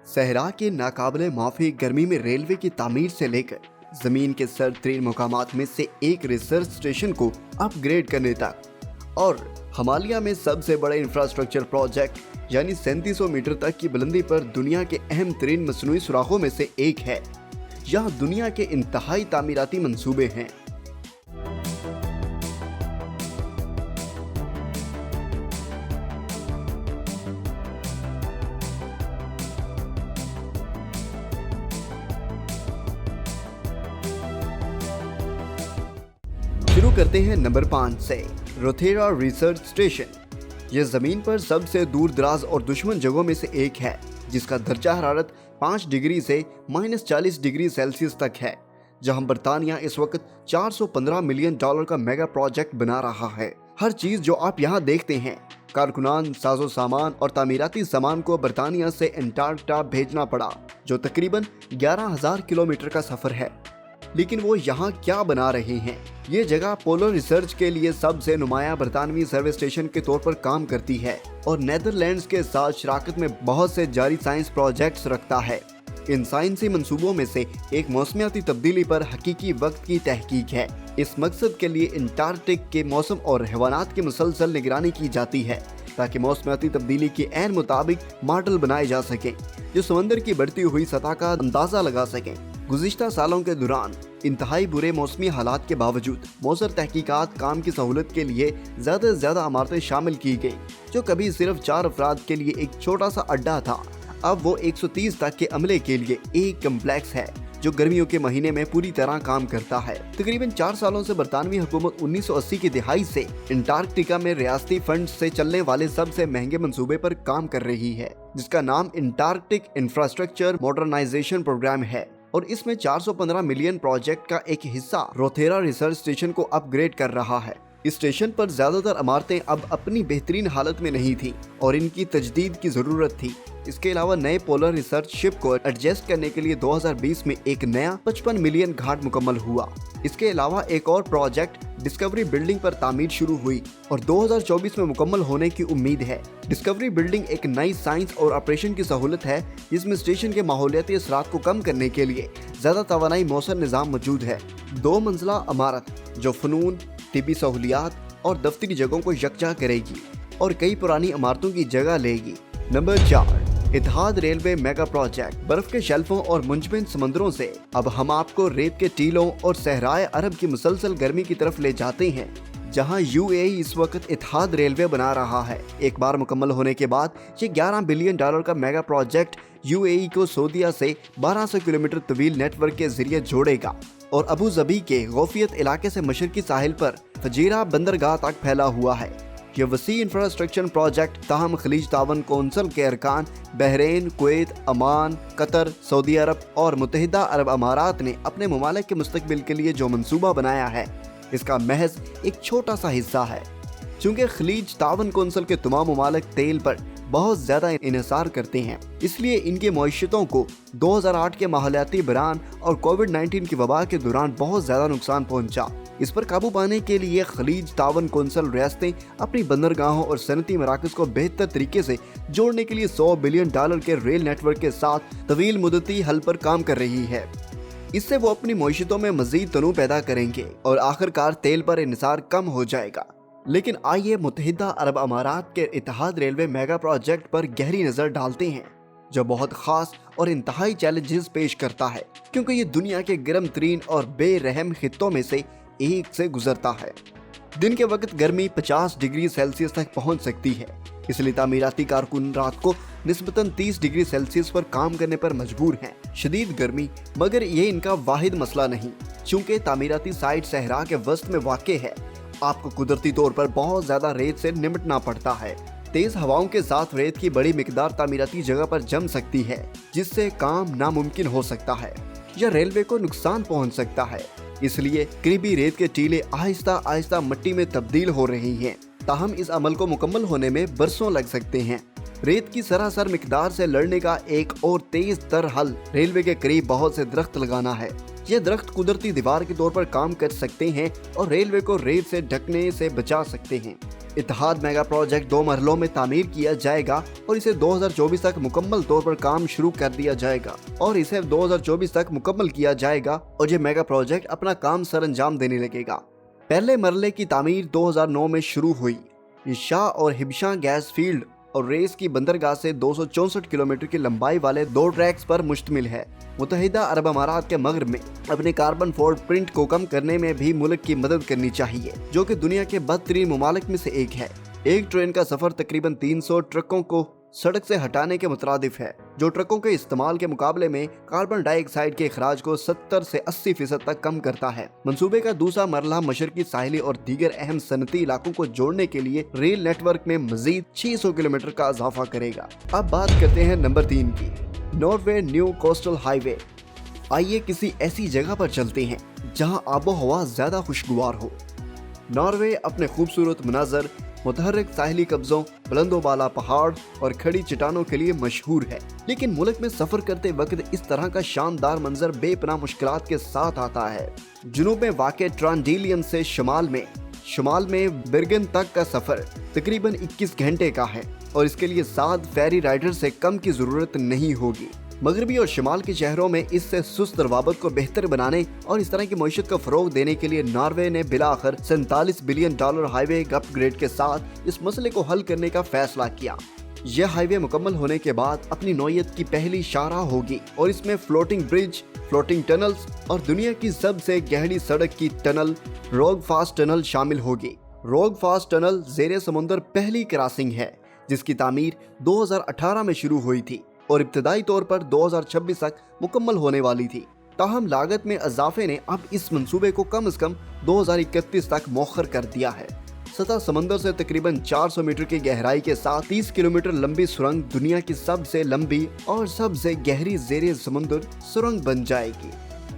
सहरा के नाकाबिले माफी गर्मी में रेलवे की तामीर से लेकर जमीन के सर्द तरीन मुकामात में से एक रिसर्च स्टेशन को अपग्रेड करने तक और हिमालय में सबसे बड़े इंफ्रास्ट्रक्चर प्रोजेक्ट यानी 3700 मीटर तक की बुलंदी पर दुनिया के अहम तरीन मसनूई सुराखों में से एक है। यहाँ दुनिया के इंतहाई तामीराती मंसूबे हैं। शुरू करते हैं नंबर 5 से। रोथेरा रिसर्च स्टेशन यह जमीन पर सबसे दूर दराज और दुश्मन जगहों में से एक है, जिसका दर्जा हरारत 5 डिग्री से -40 डिग्री सेल्सियस तक है। जहां बरतानिया इस वक्त $415 मिलियन का मेगा प्रोजेक्ट बना रहा है। हर चीज जो आप यहाँ देखते हैं, कारकुनान, साजो सामान और तामीराती सामान को बरतानिया से अंटार्कटिका भेजना पड़ा, जो तकरीबन 11,000 किलोमीटर का सफर है। लेकिन वो यहाँ क्या बना रहे हैं? ये जगह पोलर रिसर्च के लिए सबसे नुमाया बरतानवी सर्विस स्टेशन के तौर पर काम करती है और नेदरलैंड्स के साथ शराकत में बहुत से जारी साइंस प्रोजेक्ट्स रखता है। इन साइंसी मंसूबों में से एक मौसमियाती तब्दीली पर हकीकी वक्त की तहकीक है। इस मकसद के लिए अंटार्कटिक के मौसम और हैवानात की मुसलसल निगरानी की जाती है, ताकि मौसमियाती तब्दीली के ऐन मुताबिक मॉडल बनाए जा सकें जो समंदर की बढ़ती हुई सतह का अंदाजा लगा सकें। गुज़िश्ता सालों के दौरान इंतहाई बुरे मौसमी हालात के बावजूद मौसर तहकीकात काम की सहूलत के लिए ज़्यादा से ज़्यादा इमारतें शामिल की गई। जो कभी सिर्फ 4 अफराद के लिए एक छोटा सा अड्डा था, अब वो 130 तक के अमले के लिए एक कम्प्लेक्स है जो गर्मियों के महीने में पूरी तरह काम करता है। तकरीबन 4 सालों से बरतानवी हुकूमत 1980 की दिहाई से अंटार्कटिका में रियासती फंड से चलने वाले सबसे महंगे मंसूबे पर काम कर रही है, जिसका नाम अंटार्कटिक इंफ्रास्ट्रक्चर मॉडर्नाइजेशन प्रोग्राम है। और इसमें 415 मिलियन प्रोजेक्ट का एक हिस्सा रोथेरा रिसर्च स्टेशन को अपग्रेड कर रहा है। इस स्टेशन पर ज्यादातर इमारतें अब अपनी बेहतरीन हालत में नहीं थी और इनकी तजदीद की जरूरत थी। इसके अलावा नए पोलर रिसर्च शिप को एडजस्ट करने के लिए 2020 में एक नया 55 मिलियन घाट मुकम्मल हुआ। इसके अलावा एक और प्रोजेक्ट डिस्कवरी बिल्डिंग पर तामीर शुरू हुई और 2024 में मुकम्मल होने की उम्मीद है। डिस्कवरी बिल्डिंग एक नई साइंस और ऑपरेशन की सहूलत है, जिसमें स्टेशन के माहौलियाती असरात को कम करने के लिए ज्यादा तवानाई मौसर निज़ाम मौजूद है। 2 मंजिला इमारत जो फनून, तिबी सहूलियात और दफ्तरी जगहों को यकजा करेगी और कई पुरानी इमारतों की जगह लेगी। Number 4, Etihad railway mega project. बर्फ के शेल्फों और मुंजमद समंदरों से अब हम आपको रेत के टीलों और सहराए अरब की मुसलसल गर्मी की तरफ ले जाते हैं, जहां यूएई इस वक्त इत्तेहाद रेलवे बना रहा है। एक बार मुकम्मल होने के बाद ये $11 बिलियन का मेगा प्रोजेक्ट यूएई को सऊदीया से 1200 किलोमीटर तवील नेटवर्क के जरिए जोड़ेगा और अबू धाबी के गौफियत इलाके से मशरकी साहिल पर फजीरा बंदरगाह तक फैला हुआ है। यह वसी इंफ्रास्ट्रक्चर प्रोजेक्ट ताहम खलीज तावन कौंसिल के अरकान बहरीन, कुवैत, अमान, कतर, सऊदी अरब और मुत्तहिदा अरब अमारात ने अपने ममालिक के मुस्तकबिल के लिए जो मंसूबा बनाया है, इसका महज एक छोटा सा हिस्सा है। चूँकि खलीज तावन कौंसिल के तमाम ममालिक तेल पर बहुत ज्यादा इन्हिसार करते हैं, इसलिए इनके मईशतों को 2008 के माहौलियाती बहरान और कोविड-19 की वबा के दौरान बहुत ज्यादा नुकसान पहुंचा। इस पर काबू पाने के लिए खलीज तावन कौंसिल रियासतें अपनी बंदरगाहों और सनती मराकज को बेहतर तरीके से जोड़ने के लिए $100 बिलियन के रेल नेटवर्क के साथ तवील मुद्दती हल पर काम कर रही है। इससे वो अपनी मईशतों में मजीद तनू पैदा करेंगे और आखिरकार तेल पर इन्हिसार कम हो जाएगा। लेकिन आइए मुत्तहिदा अरब अमारात के इत्तेहाद रेलवे मेगा प्रोजेक्ट पर गहरी नजर डालते हैं, जो बहुत खास और इंतहाई चैलेंजेस पेश करता है, क्योंकि ये दुनिया के गर्म तरीन और बेरहम खित्तों में से एक से गुजरता है। दिन के वक्त गर्मी 50 डिग्री सेल्सियस तक पहुंच सकती है, इसलिए तामीराती कारकुन रात को निस्बतन 30 डिग्री सेल्सियस पर काम करने पर मजबूर हैं। शदीद गर्मी, मगर ये इनका वाहिद मसला नहीं, चूँकि तामीराती साइट सहरा के वस्त में वाक़े है। आपको कुदरती तौर पर बहुत ज्यादा रेत से निपटना पड़ता है। तेज हवाओं के साथ रेत की बड़ी मिकदार तामीराती जगह पर जम सकती है, जिससे काम नामुमकिन हो सकता है या रेलवे को नुकसान पहुंच सकता है। इसलिए करीबी रेत के टीले आहिस्ता आहिस्ता मिट्टी में तब्दील हो रही हैं। ताहम इस अमल को मुकम्मल होने में बरसों लग सकते हैं। रेत की सरासर मिकदार से लड़ने का एक और तेज तर हल रेलवे के करीब बहुत से दरख्त लगाना है। ये दरख्त कुदरती दीवार के तौर पर काम कर सकते हैं और रेलवे को रेत से ढकने से बचा सकते हैं। इत्तेहाद मेगा प्रोजेक्ट 2 मरहलों में तामीर किया जाएगा और इसे 2024 तक मुकम्मल तौर पर काम शुरू कर दिया जाएगा और ये मेगा प्रोजेक्ट अपना काम सर अंजाम देने लगेगा। पहले मरहले की तामीर 2009 में शुरू हुई। ये शाह और हिबशां गैस फील्ड और रेस की बंदरगाह से 264 किलोमीटर की लंबाई वाले 2 ट्रैक्स पर मुश्तमिल है। मुत्तहिदा अरब अमारात के मगरब में अपने कार्बन फुटप्रिंट को कम करने में भी मुल्क की मदद करनी चाहिए, जो कि दुनिया के बदतरीन ममालिक में से एक है। एक ट्रेन का सफर तकरीबन 300 ट्रकों को सड़क से हटाने के मुतरादिफ है, जो ट्रकों के इस्तेमाल के मुकाबले में कार्बन डाइऑक्साइड के अखराज को 70 से 80% तक कम करता है। मंसूबे का दूसरा मरहला मशरकी साहिली और दीगर अहम सनती इलाकों को जोड़ने के लिए रेल नेटवर्क में मजीद 600 किलोमीटर का इजाफा करेगा। अब बात करते हैं नंबर 3 की, नॉर्वे न्यू कोस्टल हाईवे। आइए किसी ऐसी जगह पर चलते हैं जहां आबो हवा ज्यादा खुशगवार हो। नॉर्वे अपने खूबसूरत मनाजर, मुतहर्रिक साहिली कब्जों, बुलंदो बाला पहाड़ और खड़ी चट्टानों के लिए मशहूर है, लेकिन मुल्क में सफर करते वक्त इस तरह का शानदार मंजर बेपनाह मुश्किलात के साथ आता है। जुनूब में वाक़े ट्रांडिलियन से शुमाल में बिर्गन तक का सफर तकरीबन 21 घंटे का है और इसके लिए 7 फेरी राइडर से कम की जरूरत नहीं होगी। मगरबी और शिमाल के शहरों में इससे सुस्त रवाबत को बेहतर बनाने और इस तरह की मईशत को फरोग देने के लिए नॉर्वे ने बिलाखिर $47 बिलियन हाईवे अपग्रेड के साथ इस मसले को हल करने का फैसला किया। यह हाईवे मुकम्मल होने के बाद अपनी नौयत की पहली शाहराह होगी और इसमें फ्लोटिंग ब्रिज, फ्लोटिंग टनल्स और दुनिया की सबसे गहरी सड़क की टनल रोगफास्ट टनल शामिल होगी। रोगफास्ट टनल ज़ेरे समुंदर पहली क्रॉसिंग है जिसकी तामीर 2018 में शुरू हुई थी और इब्तदाई तौर पर 2026 तक मुकम्मल होने वाली थी। ताहम लागत में इजाफे ने अब इस मंसूबे को कम से कम 2031 तक मौखर कर दिया है। सतह समंदर से तकरीबन 400 मीटर की गहराई के साथ 30 किलोमीटर लंबी सुरंग दुनिया की सबसे लंबी और सबसे गहरी ज़ेरे समुंदर सुरंग बन जाएगी।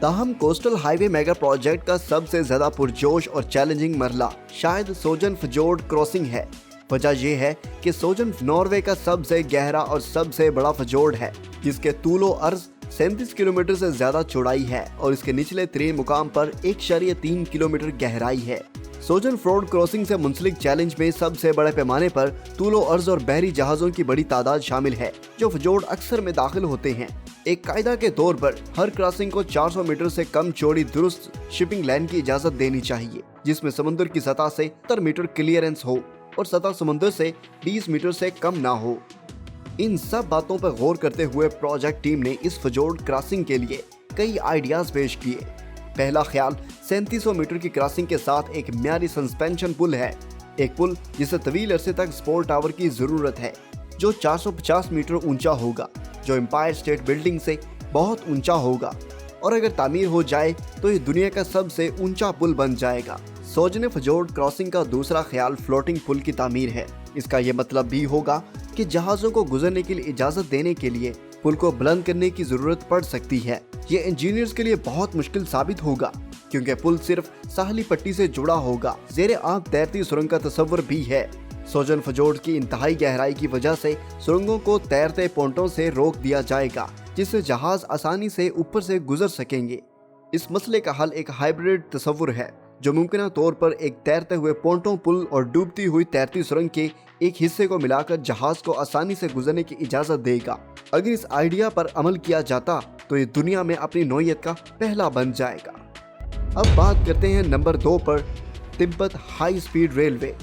ताहम कोस्टल हाईवे मेगा प्रोजेक्ट का सबसे ज्यादा पुरजोश और चैलेंजिंग मरला शायद सोजन फजोर्ड क्रॉसिंग है। वजह यह है कि सोजन नॉर्वे का सबसे गहरा और सबसे बड़ा फजोर्ड है, जिसके तूलो अर्ज 37 किलोमीटर से ज्यादा चौड़ाई है और इसके निचले तरीन मुकाम पर 1.3 किलोमीटर गहराई है। सोजन फ्रोड क्रॉसिंग से मुंसलिक चैलेंज में सबसे बड़े पैमाने पर तूलो अर्ज और बहरी जहाजों की बड़ी तादाद शामिल है, जो फजोर्ड अक्सर में दाखिल होते हैं। एक कायदा के तौर पर हर क्रॉसिंग को 400 मीटर से कम चौड़ी दुरुस्त शिपिंग लाइन की इजाजत देनी चाहिए, जिसमें समुद्र की सतह से 70 मीटर क्लियरेंस हो और सतह समुद्र से 20 मीटर से कम ना हो। इन सब बातों पर गौर करते हुए प्रोजेक्ट टीम ने इस फजोर्ड क्रॉसिंग के लिए कई आइडियाज पेश किए। पहला ख्याल 3700 मीटर की क्रॉसिंग के साथ एक म्यारी सस्पेंशन पुल है, एक पुल जिसे तवील अरसे तक स्पोर्ट टावर की जरूरत है, जो 450 मीटर ऊंचा होगा, जो एम्पायर स्टेट बिल्डिंग से बहुत ऊंचा होगा और अगर तामीर हो जाए तो ये दुनिया का सबसे ऊंचा पुल बन जाएगा। सोजन फजोर्ड क्रॉसिंग का दूसरा ख्याल फ्लोटिंग पुल की तामीर है। इसका ये मतलब भी होगा कि जहाजों को गुजरने की इजाजत देने के लिए पुल को बुलंद करने की जरूरत पड़ सकती है। ये इंजीनियर्स के लिए बहुत मुश्किल साबित होगा क्योंकि पुल सिर्फ साहली पट्टी से जुड़ा होगा। ज़ेरे आब तैरती सुरंग का तस्वर भी है। सोजन फजोर्ड की इंतहाई गहराई की वजह से सुरंगों को तैरते पोंटों से रोक दिया जाएगा, जिससे जहाज आसानी से ऊपर से गुजर सकेंगे। इस मसले का हल एक हाइब्रिड तस्वुर है, जो मुमकिन तौर पर एक तैरते हुए पोंटों पुल और डूबती हुई तैरती सुरंग के एक हिस्से को मिलाकर जहाज को आसानी से गुजरने की इजाजत देगा। अगर इस आइडिया पर अमल किया जाता तो ये दुनिया में अपनी नौयत का पहला बन जाएगा। अब बात करते हैं नंबर 2 पर, तिब्बत हाई स्पीड रेलवे।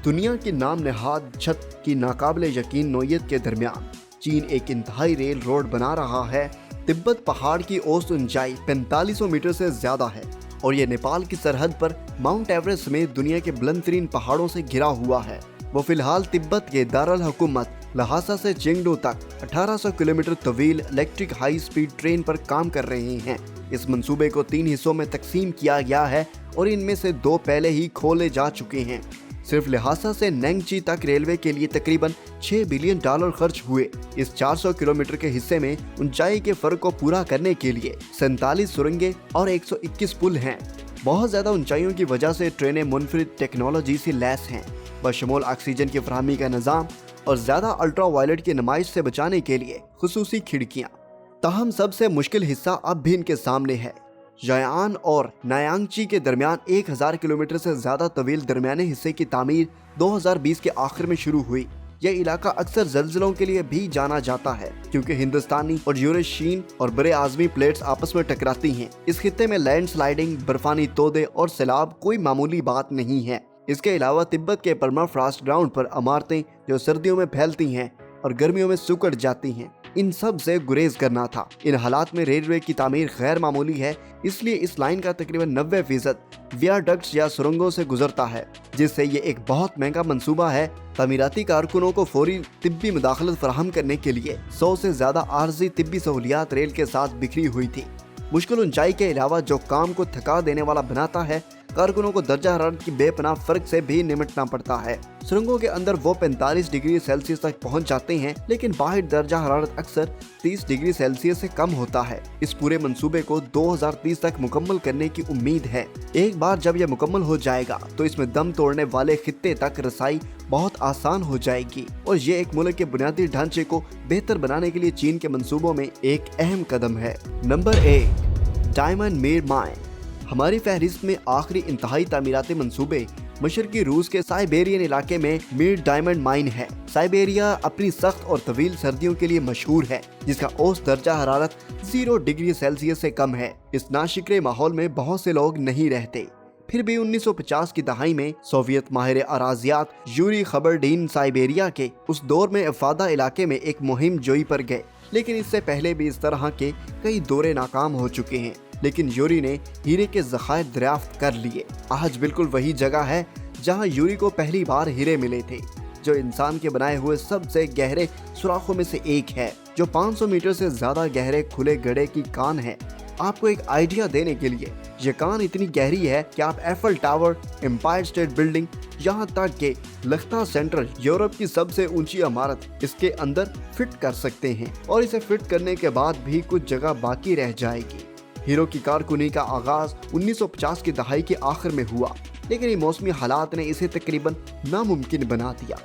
दुनिया की नाम नहाद छत की नाकाबिले यकीन नौयत के दरमियान चीन एक इंतहाई रेल रोड बना रहा है। तिब्बत पहाड़ की औसत ऊंचाई 4500 मीटर से ज्यादा है और ये नेपाल की सरहद पर माउंट एवरेस्ट समेत दुनिया के बुलंद तरीन पहाड़ों से घिरा हुआ है। वो फिलहाल तिब्बत के दारुल हुकूमत लहासा से चेंगडू तक 1800 किलोमीटर तवील इलेक्ट्रिक हाई स्पीड ट्रेन पर काम कर रहे हैं। इस मंसूबे को 3 हिस्सों में तकसीम किया गया है और इनमें से 2 पहले ही खोले जा चुके हैं। सिर्फ लहासा से नेंगची तक रेलवे के लिए तकरीबन $6 बिलियन खर्च हुए। इस 400 किलोमीटर के हिस्से में ऊंचाई के फर्क को पूरा करने के लिए 47 सुरंगें और 121 पुल हैं। बहुत ज्यादा ऊंचाइयों की वजह से ट्रेनें मुनफरिद टेक्नोलॉजी से लैस हैं, बशमूल ऑक्सीजन की फराहमी का निज़ाम और ज्यादा अल्ट्रा वायलेट की नुमाइश से बचाने के लिए खुसूसी खिड़कियाँ। ताहम सबसे मुश्किल हिस्सा अब भी इनके सामने है। जायान और नायांगची के दरमियान 1000 किलोमीटर से ज्यादा तवील दरमियाने हिस्से की तामीर 2020 के आखिर में शुरू हुई। यह इलाका अक्सर जल्जलों के लिए भी जाना जाता है क्योंकि हिंदुस्तानी और यूरेशियन और बड़े आज़मी प्लेट्स आपस में टकराती हैं। इस खित्ते में लैंडस्लाइडिंग, बर्फानी तोदे और सैलाब कोई मामूली बात नहीं है। इसके अलावा तिब्बत के परमाफ्रॉस्ट ग्राउंड पर इमारतें जो सर्दियों में फैलती हैं और गर्मियों में सिकुड़ जाती हैं, इन सब से गुरेज करना था। इन हालात में रेलवे की तामीर गैर मामूली है, इसलिए इस लाइन का तकरीबन 90% वियाडक्ट्स या सुरंगों से गुजरता है, जिससे ये एक बहुत महंगा मंसूबा है। तामीराती कारकुनों को फौरी तिब्बी मुदाखलत फराहम करने के लिए 100 से ज्यादा आर्जी तिब्बी सहूलियात रेल के साथ बिखरी हुई थी। मुश्किल ऊंचाई के अलावा जो काम को थका देने वाला बनाता है, कारकुनों को दर्जा हरारत की बेपनाह फर्क से भी निपटना पड़ता है। सुरंगों के अंदर वो 45 डिग्री सेल्सियस तक पहुंच जाते हैं, लेकिन बाहर दर्जा हरारत अक्सर 30 डिग्री सेल्सियस से कम होता है। इस पूरे मंसूबे को 2030 तक मुकम्मल करने की उम्मीद है। एक बार जब यह मुकम्मल हो जाएगा तो इसमें दम तोड़ने वाले खित्ते तक रसाई बहुत आसान हो जाएगी और ये एक मुल्क के बुनियादी ढांचे को बेहतर बनाने के लिए चीन के मंसूबों में एक अहम कदम है। Number 1, diamond Mir mine. हमारी फहरिस्त में आखिरी इंतहाई तामीराती मंसूबे मशरकी रूस के साइबेरियन इलाके में मीर डायमंड माइन है। साइबेरिया अपनी सख्त और तवील सर्दियों के लिए मशहूर है, जिसका औसत दर्जा हरारत 0 डिग्री सेल्सियस से कम है। इस नाशिक्रे माहौल में बहुत से लोग नहीं रहते। फिर भी 1950 की दहाई में सोवियत माहिर अराजियात यूरी खबरडीन साइबेरिया के उस दौर में अफादा इलाके में एक मुहिम जोई पर गए, लेकिन इससे पहले भी इस तरह के कई दौरे नाकाम हो चुके हैं। लेकिन यूरी ने हीरे के ज़खायर दरियाफ्त कर लिए। आज बिल्कुल वही जगह है जहां यूरी को पहली बार हीरे मिले थे, जो इंसान के बनाए हुए सबसे गहरे सुराखों में से एक है, जो 500 मीटर से ज्यादा गहरे खुले गड्ढे की कान है। आपको एक आइडिया देने के लिए, ये कान इतनी गहरी है कि आप Eiffel tower, empire state building, यहाँ तक के लख्ता सेंटर, यूरोप की सबसे ऊंची इमारत इसके अंदर फिट कर सकते हैं और इसे फिट करने के बाद भी कुछ जगह बाकी रह जाएगी। हीरो की कारकुनी का आगाज 1950 की दहाई के आखिर में हुआ, लेकिन ये मौसमी हालात ने इसे तकरीबन नामुमकिन बना दिया।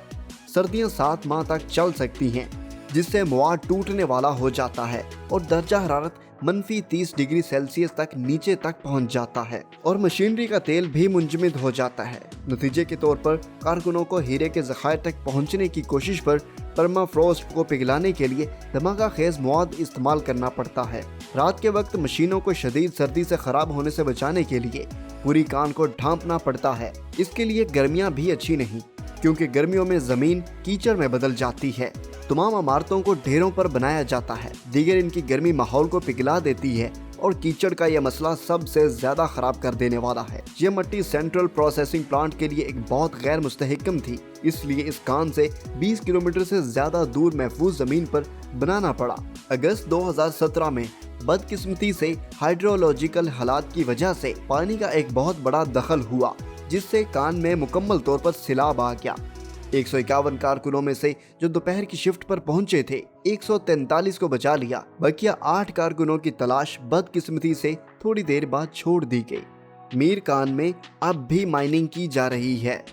सर्दियां 7 माह तक चल सकती हैं, जिससे मवाद टूटने वाला हो जाता है और दर्जा हरारत -30 डिग्री सेल्सियस तक नीचे तक पहुंच जाता है और मशीनरी का तेल भी मुंजमद हो जाता है। नतीजे के तौर पर कारकुनों को हीरे के ज़खायर तक पहुंचने की कोशिश पर परमाफ्रॉस्ट को पिघलाने के लिए धमाका खेज मवाद इस्तेमाल करना पड़ता है। रात के वक्त मशीनों को शदीद सर्दी से खराब होने से बचाने के लिए पूरी कान को ढांपना पड़ता है। इसके लिए गर्मियां भी अच्छी नहीं, क्योंकि गर्मियों में जमीन कीचड़ में बदल जाती है। तमाम इमारतों को ढेरों पर बनाया जाता है, दीगर इनकी गर्मी माहौल को पिघला देती है और कीचड़ का यह मसला सबसे ज्यादा खराब कर देने वाला है। यह मट्टी सेंट्रल प्रोसेसिंग प्लांट के लिए एक बहुत गैर मुस्तहकम थी, इसलिए इस कान से 20 किलोमीटर से ज्यादा दूर महफूज जमीन पर बनाना पड़ा। अगस्त 2017 में बदकिस्मती से हाइड्रोलॉजिकल हालात की वजह से पानी का एक बहुत बड़ा दखल हुआ, जिससे कान में मुकम्मल तौर पर सैलाब आ गया। 151 कारकुनों में से जो दोपहर की शिफ्ट पर पहुंचे थे, 143 को बचा लिया। बकिया 8 कारकुनों की तलाश बदकिस्मती से थोड़ी देर बाद छोड़ दी गई। मीर कान में अब भी माइनिंग की जा रही है,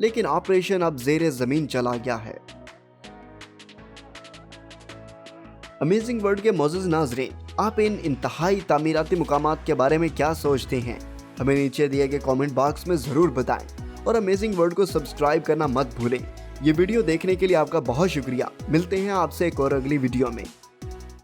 लेकिन ऑपरेशन अब जेर जमीन चला गया है। अमेजिंग वर्ल्ड के मोअज़्ज़िज़ नाज़रीन, आप इन इंतहाई तामीराती मुकामात के बारे में क्या सोचते हैं? हमें नीचे दिए गए कमेंट बॉक्स में जरूर बताएं और अमेजिंग वर्ल्ड को सब्सक्राइब करना मत भूलें। ये वीडियो देखने के लिए आपका बहुत शुक्रिया। मिलते हैं आपसे एक और अगली वीडियो में।